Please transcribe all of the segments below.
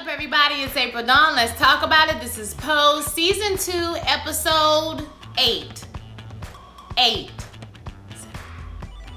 up, everybody? It's April Dawn. Let's talk about it. This is Pose Season 2, Episode 8. 8.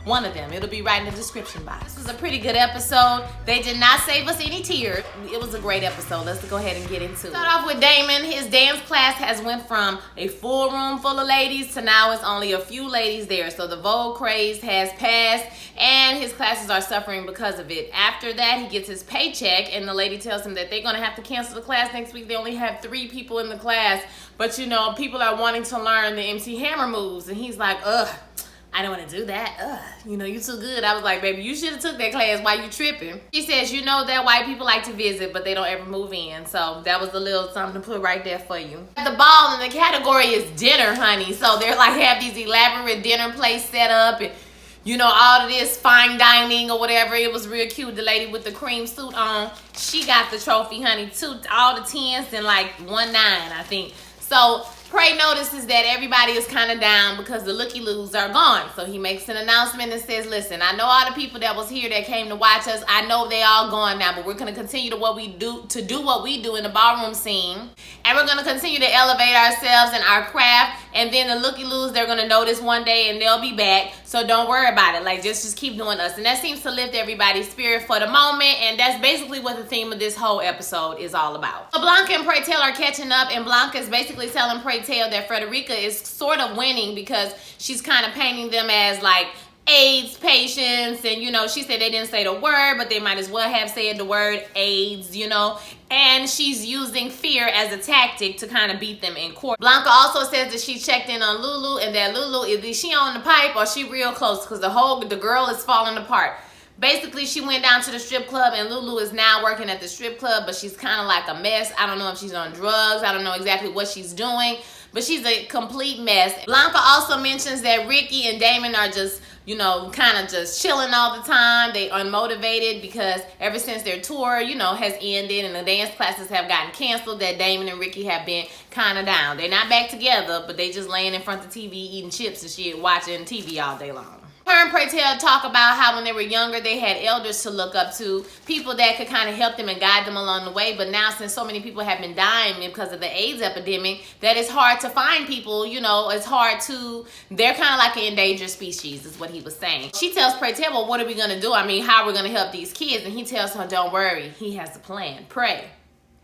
One of them. It'll be right in the description box. This was a pretty good episode. They did not save us any tears. It was a great episode. Let's go ahead and get into it. Start off with Damon. His dance class has went from a full room full of ladies to now it's only a few ladies there. So the Vogue craze has passed and his classes are suffering because of it. After that, he gets his paycheck and the lady tells him that they're going to have to cancel the class next week. They only have 3 people in the class. But you know, people are wanting to learn the MC Hammer moves. And he's like, ugh. I don't want to do that. You know, you too good. I was like, baby, you should have took that class while you tripping. She says, you know that white people like to visit, but they don't ever move in. So that was a little something to put right there for you. The ball in the category is dinner, honey. So they're like have these elaborate dinner plates set up and you know, all of this fine dining or whatever. It was real cute. The lady with the cream suit on, she got the trophy, honey. All the 10s and like 1 9, I think. So Prey notices that everybody is kind of down because the looky-loos are gone. So he makes an announcement and says, listen, I know all the people that was here that came to watch us. I know they all gone now, but we're going to continue to do what we do in the ballroom scene. And we're going to continue to elevate ourselves and our craft. And then the looky-loos, they're going to notice one day and they'll be back. So don't worry about it. Like, just keep doing us. And that seems to lift everybody's spirit for the moment. And that's basically what the theme of this whole episode is all about. So Blanca and Prey are catching up. And Blanca is basically telling Prey that Frederica is sort of winning because she's kind of painting them as like AIDS patients. And, you know, she said they didn't say the word, but they might as well have said the word AIDS, you know. And she's using fear as a tactic to kind of beat them in court. Blanca also says that she checked in on Lulu and that Lulu, is she on the pipe or she real close? Because the girl is falling apart. Basically, she went down to the strip club and Lulu is now working at the strip club, but she's kind of like a mess. I don't know if she's on drugs. I don't know exactly what she's doing, but she's a complete mess. Blanca also mentions that Ricky and Damon are just, you know, kind of just chilling all the time. They unmotivated because ever since their tour, you know, has ended and the dance classes have gotten canceled, that Damon and Ricky have been kind of down. They're not back together, but they just laying in front of the TV eating chips and shit, watching TV all day long. Her and Prey talk about how when they were younger, they had elders to look up to, people that could kind of help them and guide them along the way. But now, since so many people have been dying because of the AIDS epidemic, that it's hard to find people, you know, it's hard to, they're kind of like an endangered species, is what he was saying. She tells Prey, well, what are we going to do? I mean, how are we going to help these kids? And he tells her, don't worry, he has a plan. Prey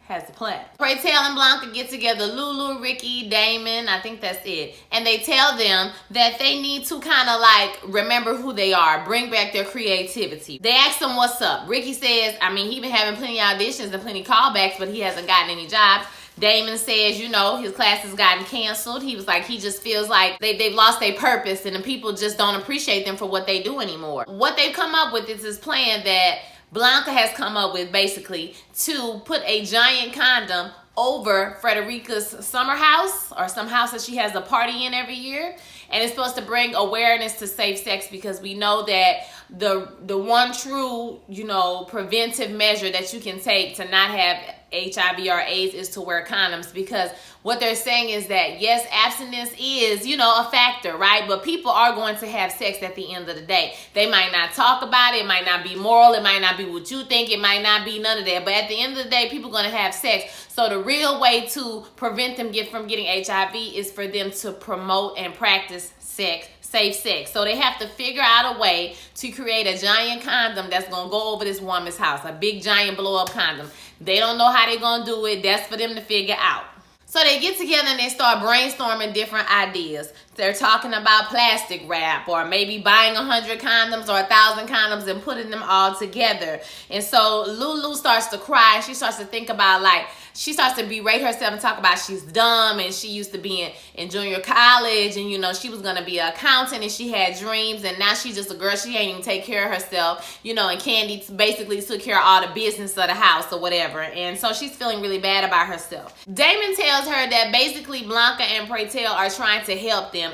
has a plan. Prey and Blanca get together, Lulu, Ricky, Damon, I think that's it. And they tell them that they need to kind of like remember who they are, bring back their creativity. They ask them what's up. Ricky says, I mean, he's been having plenty of auditions and plenty of callbacks, but he hasn't gotten any jobs. Damon says, you know, his class has gotten canceled. He was like, he just feels like they've lost their purpose and the people just don't appreciate them for what they do anymore. What they've come up with is this plan that Blanca has come up with, basically, to put a giant condom over Frederica's summer house or some house that she has a party in every year. And it's supposed to bring awareness to safe sex because we know that the one true, you know, preventive measure that you can take to not have HIV or AIDS is to wear condoms, because what they're saying is that, yes, abstinence is, you know, a factor, right? But people are going to have sex at the end of the day. They might not talk about it. It might not be moral. It might not be what you think. It might not be none of that. But at the end of the day, people are going to have sex. So the real way to prevent them from getting HIV is for them to promote and practice sex. Safe sex. So they have to figure out a way to create a giant condom that's going to go over this woman's house. A big giant blow-up condom. They don't know how they're going to do it. That's for them to figure out. So they get together and they start brainstorming different ideas. They're talking about plastic wrap or maybe buying 100 condoms or 1,000 condoms and putting them all together. And so Lulu starts to cry. She starts to think about, like, she starts to berate herself and talk about she's dumb and she used to be in junior college and, you know, she was going to be an accountant and she had dreams and now she's just a girl. She can't even take care of herself, you know, and Candy basically took care of all the business of the house or whatever. And so she's feeling really bad about herself. Damon tells her that basically Blanca and Prey are trying to help them.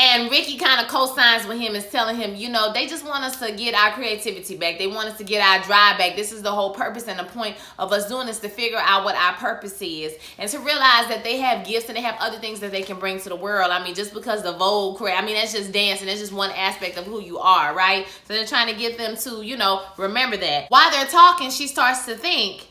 And Ricky kind of co-signs with him, is telling him, you know, they just want us to get our creativity back. They want us to get our drive back. This is the whole purpose and the point of us doing this, to figure out what our purpose is. And to realize that they have gifts and they have other things that they can bring to the world. I mean, just because the Vogue career, I mean, that's just dancing. That's just one aspect of who you are, right? So they're trying to get them to, you know, remember that. While they're talking, she starts to think,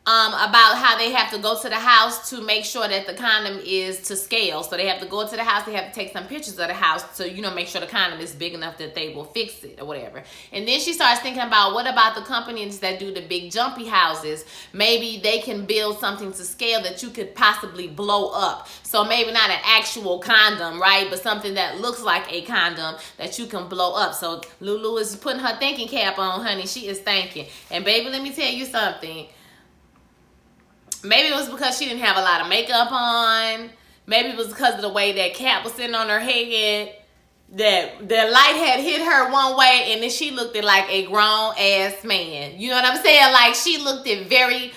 about how they have to go to the house to make sure that the condom is to scale. So they have to go to the house, they have to take some pictures of the house to, you know, make sure the condom is big enough that they will fix it or whatever. And then she starts thinking about, what about the companies that do the big jumpy houses? Maybe they can build something to scale that you could possibly blow up. So maybe not an actual condom, right? But something that looks like a condom that you can blow up. So Lulu is putting her thinking cap on, honey. She is thinking. And baby, let me tell you something. Maybe it was because she didn't have a lot of makeup on. Maybe it was because of the way that cap was sitting on her head. That the light had hit her one way and then she looked it like a grown ass man. You know what I'm saying? Like she looked it very,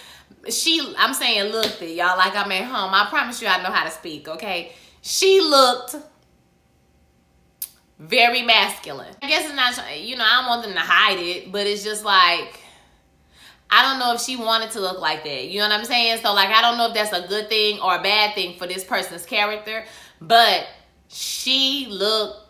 I'm saying looked it, y'all, like I'm at home. I promise you I know how to speak, okay? She looked very masculine. I guess it's not, you know, I don't want them to hide it, but it's just like, I don't know if she wanted to look like that. You know what I'm saying? So, like, I don't know if that's a good thing or a bad thing for this person's character. But she looked...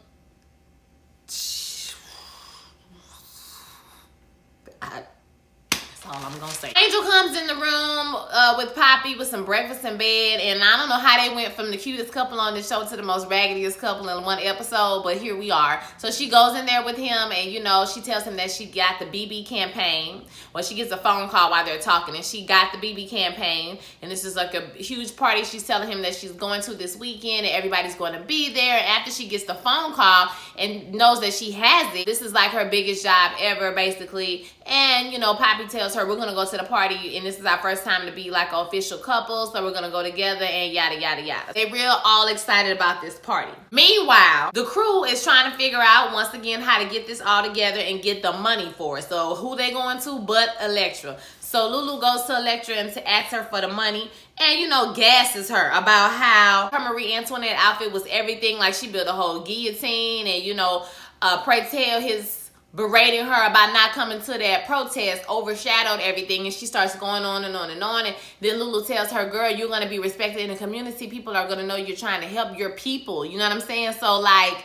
That's all I'm going to say. Angel comes in the room with Poppy with some breakfast in bed. And I don't know how they went from the cutest couple on the show to the most raggediest couple in one episode. But here we are. So she goes in there with him and, you know, she tells him that she got the BB campaign. Well, she gets a phone call while they're talking. And she got the BB campaign. And this is like a huge party she's telling him that she's going to this weekend. And everybody's going to be there. And after she gets the phone call and knows that she has it, this is like her biggest job ever, basically. And, you know, Poppy tells her, we're going to go to the party and this is our first time to be like an official couple, so we're going to go together and yada, yada, yada. They real all excited about this party. Meanwhile, the crew is trying to figure out, once again, how to get this all together and get the money for it. So who they going to but Elektra. So Lulu goes to Elektra and to ask her for the money and, you know, gasses her about how her Marie Antoinette outfit was everything. Like she built a whole guillotine and, you know, pray tell his berating her about not coming to that protest overshadowed everything, and she starts going on and on and on. And then Lulu tells her, girl, you're going to be respected in the community. People are going to know you're trying to help your people. You know what I'm saying? So, like,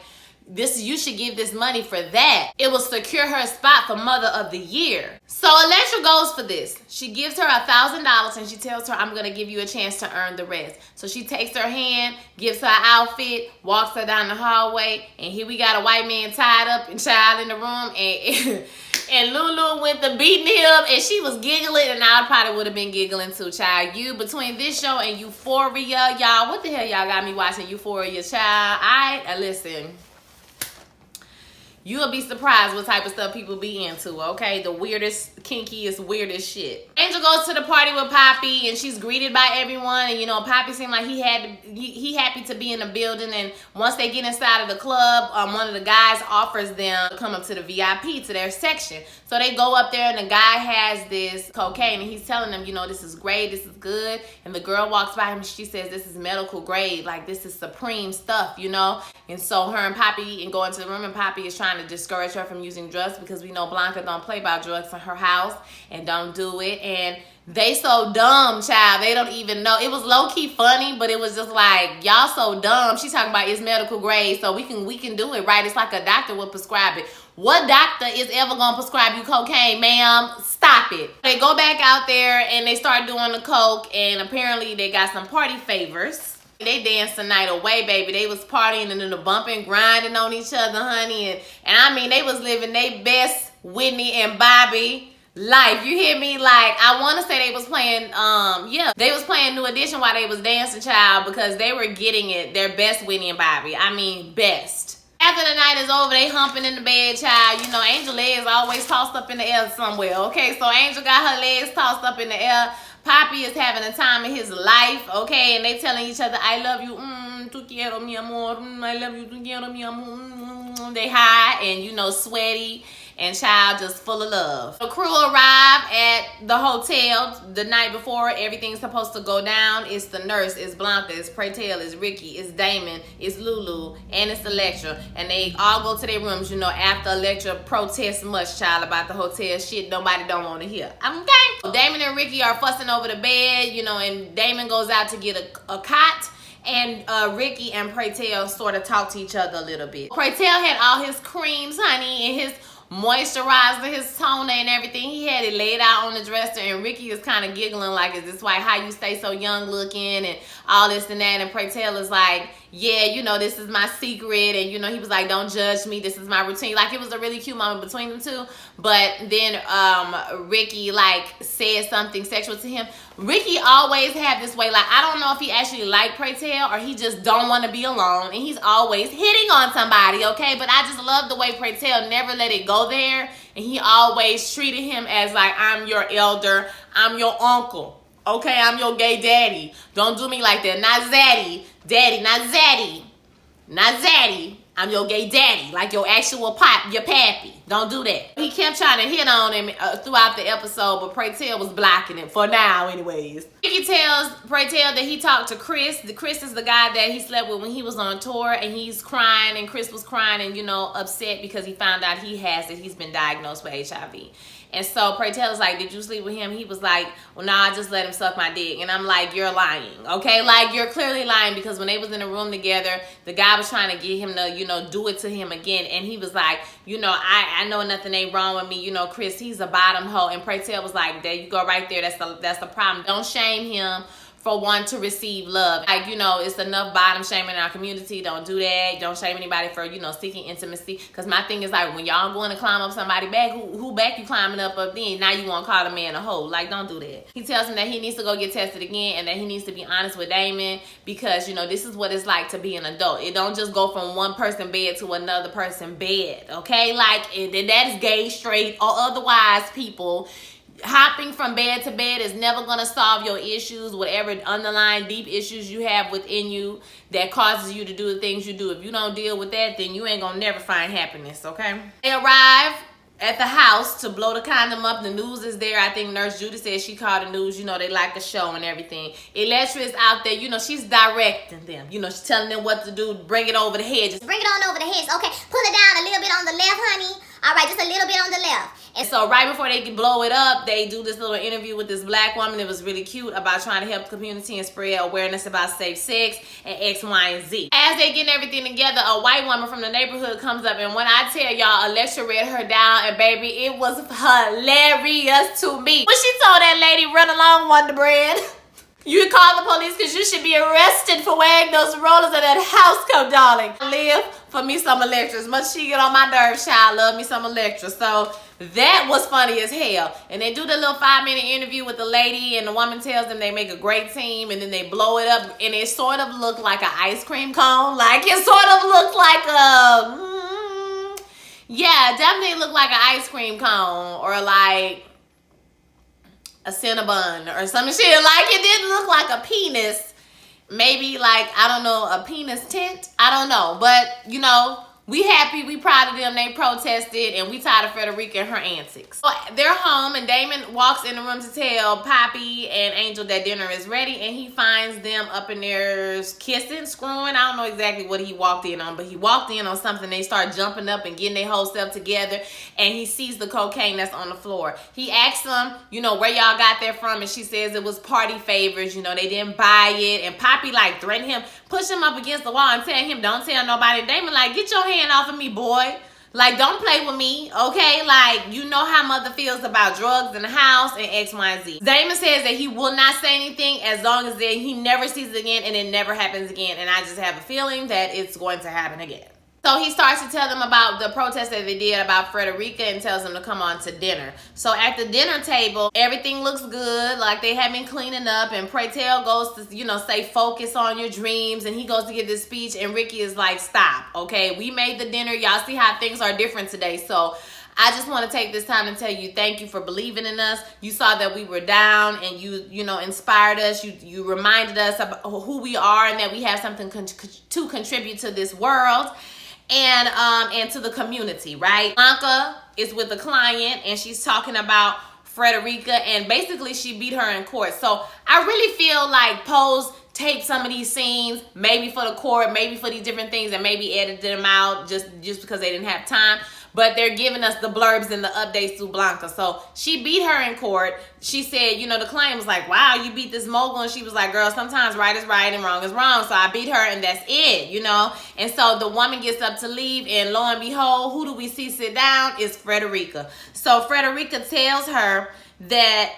this, you should give this money for that. It will secure her a spot for Mother of the Year. So Elektra goes for this. She gives her $1,000 and she tells her, I'm going to give you a chance to earn the rest. So she takes her hand, gives her an outfit, walks her down the hallway, and here we got a white man tied up and child in the room, and Lulu went to beating him and she was giggling, and I probably would have been giggling too, child. You, between this show and Euphoria, y'all, what the hell y'all got me watching Euphoria, child? Listen. You'll be surprised what type of stuff people be into, okay? The weirdest, kinkiest, weirdest shit. Angel goes to the party with Poppy and she's greeted by everyone. And, you know, Poppy seemed like he happy to be in the building. And once they get inside of the club, one of the guys offers them to come up to the VIP, to their section. So they go up there and the guy has this cocaine and he's telling them, you know, this is great, this is good. And the girl walks by him and she says, this is medical grade. Like, this is supreme stuff, you know? And so her and Poppy go into the room and Poppy is trying to discourage her from using drugs because we know Blanca don't play about drugs in her house and don't do it. And they so dumb, child. They don't even know. It was low-key funny, but it was just like, y'all so dumb. She's talking about it's medical grade, so we can do it, right? It's like a doctor would prescribe it. What doctor is ever gonna prescribe you cocaine, ma'am? Stop it. They go back out there and they start doing the coke, and apparently they got some party favors. They danced the night away, baby. They was partying and then the bumping, grinding on each other, honey. And I mean, they was living their best Whitney and Bobby life. You hear me? Like, I want to say they was playing, they was playing New Edition while they was dancing, child, because they were getting it, their best Whitney and Bobby. I mean, best. After the night is over, they humping in the bed, child. You know, Angel legs always tossed up in the air somewhere, okay? So Angel got her legs tossed up in the air. Poppy is having a time of his life, okay? And they telling each other, I love you, tu quiero mi amor, I love you, tu quiero mi amor. They high and, you know, sweaty and child just full of love. The crew arrive at the hotel the night before everything's supposed to go down. It's the nurse, it's Blanca, it's Praytel, it's Ricky, it's Damon, it's Lulu, and it's Elektra. And they all go to their rooms, you know, after Elektra protests much, child, about the hotel shit nobody don't want to hear. Okay? Damon and Ricky are fussing over the bed, you know, and Damon goes out to get a cot. And Ricky and Praytel sort of talk to each other a little bit. Praytel had all his creams, honey, and his moisturizer, his toner and everything. He had it laid out on the dresser, and Ricky is kind of giggling like, is this why how you stay so young looking and all this and that? And Pray Tell is like, yeah, you know, this is my secret. And, you know, he was like, don't judge me. This is my routine. Like, it was a really cute moment between them two. But then Ricky, like, said something sexual to him. Ricky always had this way. Like, I don't know if he actually liked Pray Tell or he just don't want to be alone. And he's always hitting on somebody, okay? But I just love the way Pray Tell never let it go there. And he always treated him as like, I'm your elder. I'm your uncle. Okay, I'm your gay daddy. Don't do me like that. Not zaddy. Daddy, not zaddy. Not zaddy. I'm your gay daddy. Like your actual pop, your pappy. Don't do that. He kept trying to hit on him throughout the episode, but Pray Tell was blocking him for now anyways. Ricky tells Pray Tell that he talked to Chris. Chris is the guy that he slept with when he was on tour, and he's crying, and Chris was crying and, you know, upset because he found out he has it. He's been diagnosed with HIV. And so Pray Tell is like, did you sleep with him? He was like, well, nah, I just let him suck my dick. And I'm like, you're lying, okay? Like, you're clearly lying, because when they was in the room together, the guy was trying to get him to, you know, do it to him again. And he was like, you know, I know nothing ain't wrong with me. You know, Chris, he's a bottom hoe. And Pray Tell was like, there you go right there. That's the problem. Don't shame him for wanting to receive love. Like, you know, it's enough bottom shaming in our community. Don't do that. Don't shame anybody for, you know, seeking intimacy. Because my thing is like, when y'all going to climb up somebody's back, who back you climbing up then? Now you want to call a man a hoe. Like, don't do that. He tells him that he needs to go get tested again and that he needs to be honest with Damon, because, you know, this is what it's like to be an adult. It don't just go from one person bed to another person bed, okay? Like, that is gay, straight, or otherwise people. Hopping from bed to bed is never going to solve your issues, whatever underlying deep issues you have within you that causes you to do the things you do. If you don't deal with that, then you ain't going to never find happiness, okay? They arrive at the house to blow the condom up. The news is there. I think Nurse Judy said she called the news. You know, they like the show and everything. Electra is out there. You know, she's directing them. You know, she's telling them what to do. Bring it over the hedges. Bring it on over the hedge. Okay, pull it down a little bit on the left, honey. All right, just a little bit on the left. And so right before they can blow it up, they do this little interview with this black woman. It was really cute about trying to help the community and spread awareness about safe sex and X, Y, and Z. As they getting everything together, a white woman from the neighborhood comes up, and when I tell y'all, Alexa read her down, and baby, it was hilarious to me. When she told that lady, run along, Wonder Bread. You call the police because you should be arrested for wearing those rollers of that house coat, darling. Live for me some Electra. As much as she get on my nerves, child, love me some Electra. So that was funny as hell. And they do the little 5-minute interview with the lady, and the woman tells them they make a great team, and then they blow it up, and it sort of looked like an ice cream cone. Like, it sort of looked like a, yeah, it definitely looked like an ice cream cone, or like a Cinnabon or some shit. Like, it didn't look like a penis. Maybe like, I don't know, a penis tent. I don't know. But, you know, we happy, we proud of them. They protested, and we tired of Frederica and her antics. So they're home, and Damon walks in the room to tell Poppy and Angel that dinner is ready, and he finds them up in there kissing, screwing. I don't know exactly what he walked in on, but he walked in on something. They start jumping up and getting their whole stuff together, and he sees the cocaine that's on the floor. He asks them, you know, where y'all got that from, and she says it was party favors. You know, they didn't buy it, and Poppy like threatened him, push him up against the wall and tell him, don't tell nobody. Damon like, get your hand off of me, boy. Like, don't play with me, okay? Like, you know how mother feels about drugs in the house and X, Y, and Z. Damon says that he will not say anything as long as he never sees it again and it never happens again. And I just have a feeling that it's going to happen again. So he starts to tell them about the protest that they did about Frederica and tells them to come on to dinner. So at the dinner table, everything looks good. Like, they have been cleaning up, and Pray Tell goes to, you know, say focus on your dreams, and he goes to give this speech, and Ricky is like, stop, okay? We made the dinner. Y'all see how things are different today. So I just want to take this time to tell you thank you for believing in us. You saw that we were down, and you know, inspired us. You reminded us of who we are and that we have something to contribute to this world and to the community, right? Blanca is with a client, and she's talking about Frederica, and basically she beat her in court. So I really feel like Pose taped some of these scenes, maybe for the court, maybe for these different things, and maybe edited them out just because they didn't have time. but they're giving us the blurbs and the updates to Blanca. So she beat her in court. She said, you know, the claim was like, wow, you beat this mogul. And she was like, girl, sometimes right is right and wrong is wrong. So I beat her and that's it, you know. And so the woman gets up to leave, and lo and behold, who do we see sit down? Is Frederica. So Frederica tells her that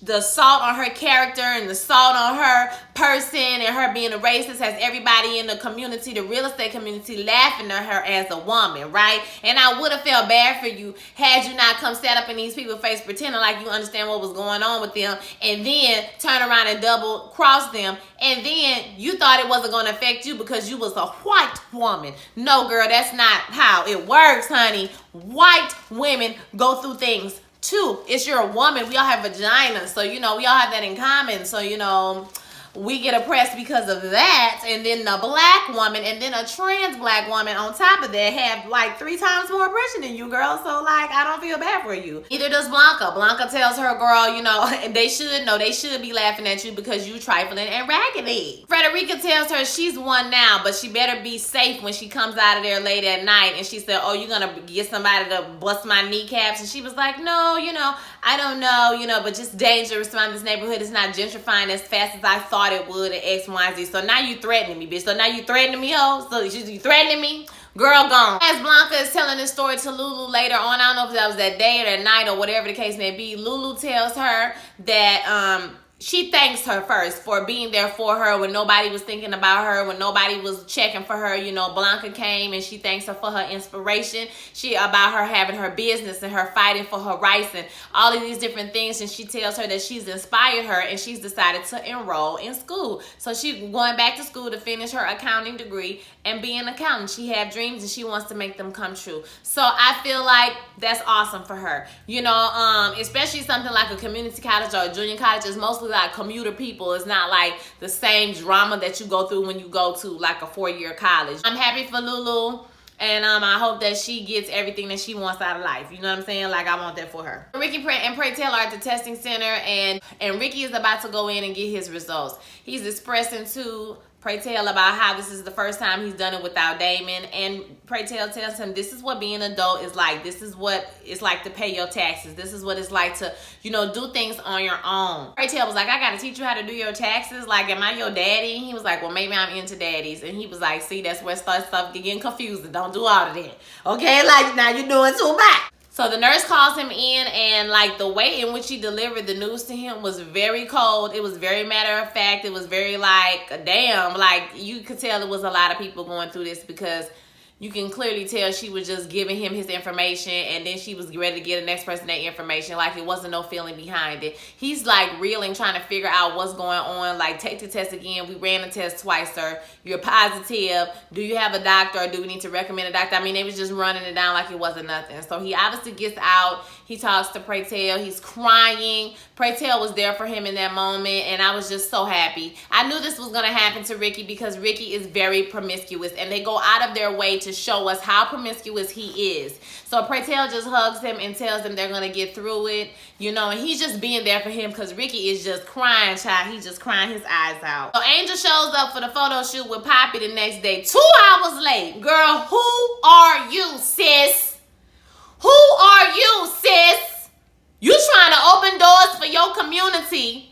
the salt on her character and the salt on her person and her being a racist has everybody in the community, the real estate community, laughing at her as a woman, right? And I would have felt bad for you had you not come stand up in these people's face pretending like you understand what was going on with them, and then turn around and double cross them, and then you thought it wasn't going to affect you because you was a white woman. No, girl, that's not how it works, honey. White women go through things too. It's you're a woman. We all have vaginas. So, you know, we all have that in common. So, you know, we get oppressed because of that. And then the black woman and then a trans black woman on top of that have like 3 times more oppression than you, girl. So, like, I don't feel bad for you. Neither does Blanca. Blanca tells her, girl, you know, they should be laughing at you because you trifling and raggedy. Frederica tells her she's one now, but she better be safe when she comes out of there late at night. And she said, oh, you're going to get somebody to bust my kneecaps? And she was like, no, you know, I don't know, you know, but just dangerous around this neighborhood. It's not gentrifying as fast as I thought it would at X, Y, Z. So now you threatening me, bitch. So now you threatening me, ho? So you threatening me? Girl, gone. As Blanca is telling this story to Lulu later on, I don't know if that was that day or that night or whatever the case may be, Lulu tells her that she thanks her first for being there for her when nobody was thinking about her, when nobody was checking for her. You know, Blanca came and she thanks her for her inspiration. She about her having her business and her fighting for her rights and all of these different things. And she tells her that she's inspired her and she's decided to enroll in school. So she's going back to school to finish her accounting degree and be an accountant. She has dreams and she wants to make them come true. So I feel like that's awesome for her. You know, especially something like a community college or a junior college is mostly like commuter people. It's not like the same drama that you go through when you go to like a 4-year college. I'm happy for Lulu, and I hope that she gets everything that she wants out of life. You know what I'm saying? Like, I want that for her. Ricky and Pray Tell are at the testing center, and Ricky is about to go in and get his results. He's expressing to Pray Tell about how this is the first time he's done it without Damon, and Pray Tell tells him this is what being an adult is like. This is what it's like to pay your taxes. This is what it's like to, you know, do things on your own. Pray Tell was like, I gotta teach you how to do your taxes. Like, am I your daddy? And he was like, well, maybe I'm into daddies. And he was like, see, that's where stuff getting confused. Don't do all of that. Okay, like, now you're doing too much. So the nurse calls him in, and like the way in which she delivered the news to him was very cold. It was very matter of fact. It was very like, damn, like you could tell it was a lot of people going through this, because you can clearly tell she was just giving him his information and then she was ready to get the next person that information. Like, it wasn't no feeling behind it. He's like reeling, trying to figure out what's going on. Like, take the test again. We ran the test twice, sir. You're positive. Do you have a doctor, or do we need to recommend a doctor? I mean, they was just running it down like it wasn't nothing. So he obviously gets out. He talks to Pray Tell. He's crying. Pray Tell was there for him in that moment, and I was just so happy. I knew this was going to happen to Ricky because Ricky is very promiscuous, and they go out of their way to show us how promiscuous he is. So Pray Tell just hugs him and tells them they're going to get through it, you know, and he's just being there for him because Ricky is just crying, child. He's just crying his eyes out. So Angel shows up for the photo shoot with Poppy the next day, 2 hours late. Girl, who are you, sis? Who are you, sis? You trying to open doors for your community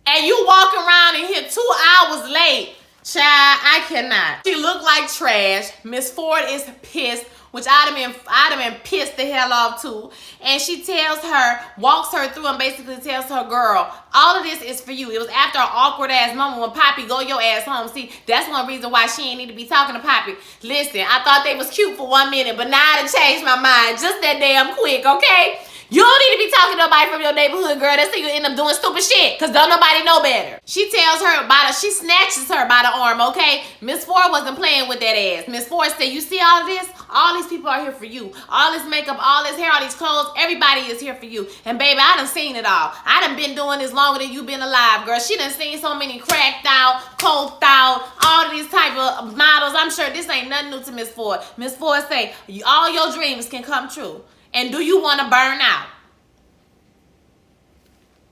and you walk around in here 2 hours late. Child, I cannot. She looked like trash. Miss Ford is pissed, which I'd have been pissed the hell off too. And she tells her, walks her through and basically tells her, girl, all of this is for you. It was after an awkward ass moment when Poppy go your ass home. See, that's one reason why she ain't need to be talking to Poppy. Listen, I thought they was cute for 1 minute, but now I done changed my mind just that damn quick, okay? You don't need to be talking to nobody from your neighborhood, girl. That's how you end up doing stupid shit, because don't nobody know better. She tells her she snatches her by the arm, okay? Miss Ford wasn't playing with that ass. Miss Ford said, you see all this? All these people are here for you. All this makeup, all this hair, all these clothes, everybody is here for you. And baby, I done seen it all. I done been doing this longer than you been alive, girl. She done seen so many cracked out, coked out, all these type of models. I'm sure this ain't nothing new to Miss Ford. Miss Ford say, all your dreams can come true. And do you want to burn out?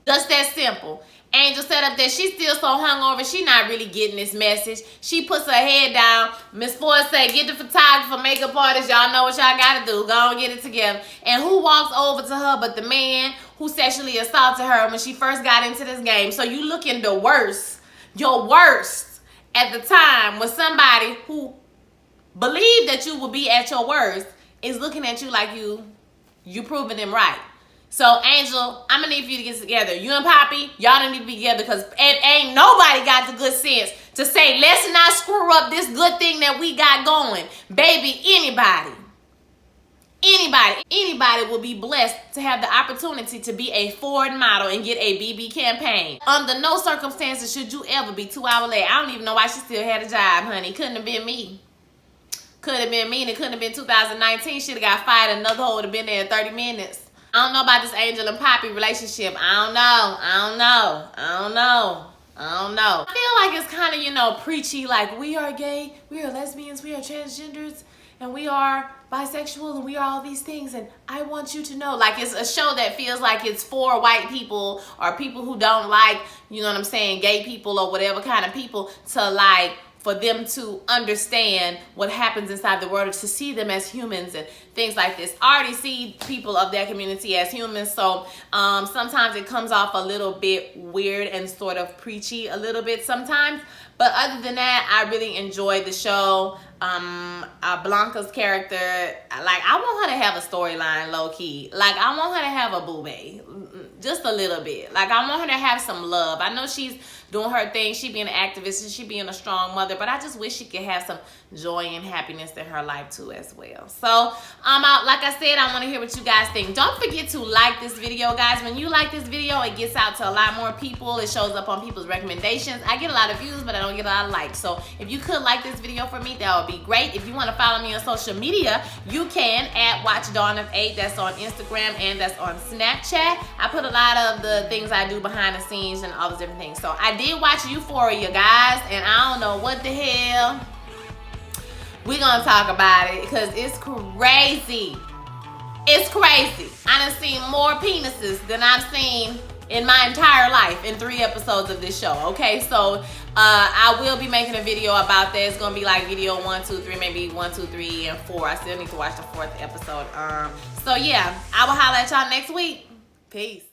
Just that simple. Angel set up there. She's still so hungover. She not really getting this message. She puts her head down. Miss Ford say, get the photographer, makeup artist. Y'all know what y'all got to do. Go on, get it together. And who walks over to her but the man who sexually assaulted her when she first got into this game? So you looking the worst, your worst at the time when somebody who believed that you would be at your worst is looking at you like you proving them right. So, Angel, I'm going to need for you to get together. You and Poppy, y'all don't need to be together because ain't nobody got the good sense to say, let's not screw up this good thing that we got going. Baby, anybody will be blessed to have the opportunity to be a Ford model and get a BB campaign. Under no circumstances should you ever be 2 hours late. I don't even know why she still had a job, honey. Couldn't have been me. Could have been me, and it couldn't have been 2019. She'd have got fired. Another hoe would have been there in 30 minutes. I don't know about this Angel and Poppy relationship. I don't know. I feel like it's kind of, you know, preachy. Like, we are gay, we are lesbians, we are transgenders, and we are bisexual, and we are all these things. And I want you to know, like, it's a show that feels like it's for white people or people who don't like, you know what I'm saying, gay people or whatever kind of people to, like, for them to understand what happens inside the world, to see them as humans and things like this. I already see people of that community as humans, so sometimes it comes off a little bit weird and sort of preachy a little bit sometimes. But other than that, I really enjoyed the show. Blanca's character, like, I want her to have a storyline, low-key. Like, I want her to have a boo-bae, just a little bit. Like, I want her to have some love. I know she's doing her thing. She being an activist and she being a strong mother, but I just wish she could have some joy and happiness in her life too as well. So, like I said, I want to hear what you guys think. Don't forget to like this video, guys. When you like this video, it gets out to a lot more people. It shows up on people's recommendations. I get a lot of views, but I don't get a lot of likes. So, if you could like this video for me, that would be great. If you want to follow me on social media, you can at WatchDawnOf8. That's on Instagram and that's on Snapchat. I put a lot of the things I do behind the scenes and all those different things. So, I did watch Euphoria, guys, and I don't know what the hell. We're gonna talk about it because it's crazy. It's crazy. I done seen more penises than I've seen in my entire life in 3 episodes of this show. Okay, so I will be making a video about that. It's gonna be like video 1, 2, 3, maybe 1, 2, 3, and 4. I still need to watch the 4th episode. So yeah, I will holler at y'all next week. Peace.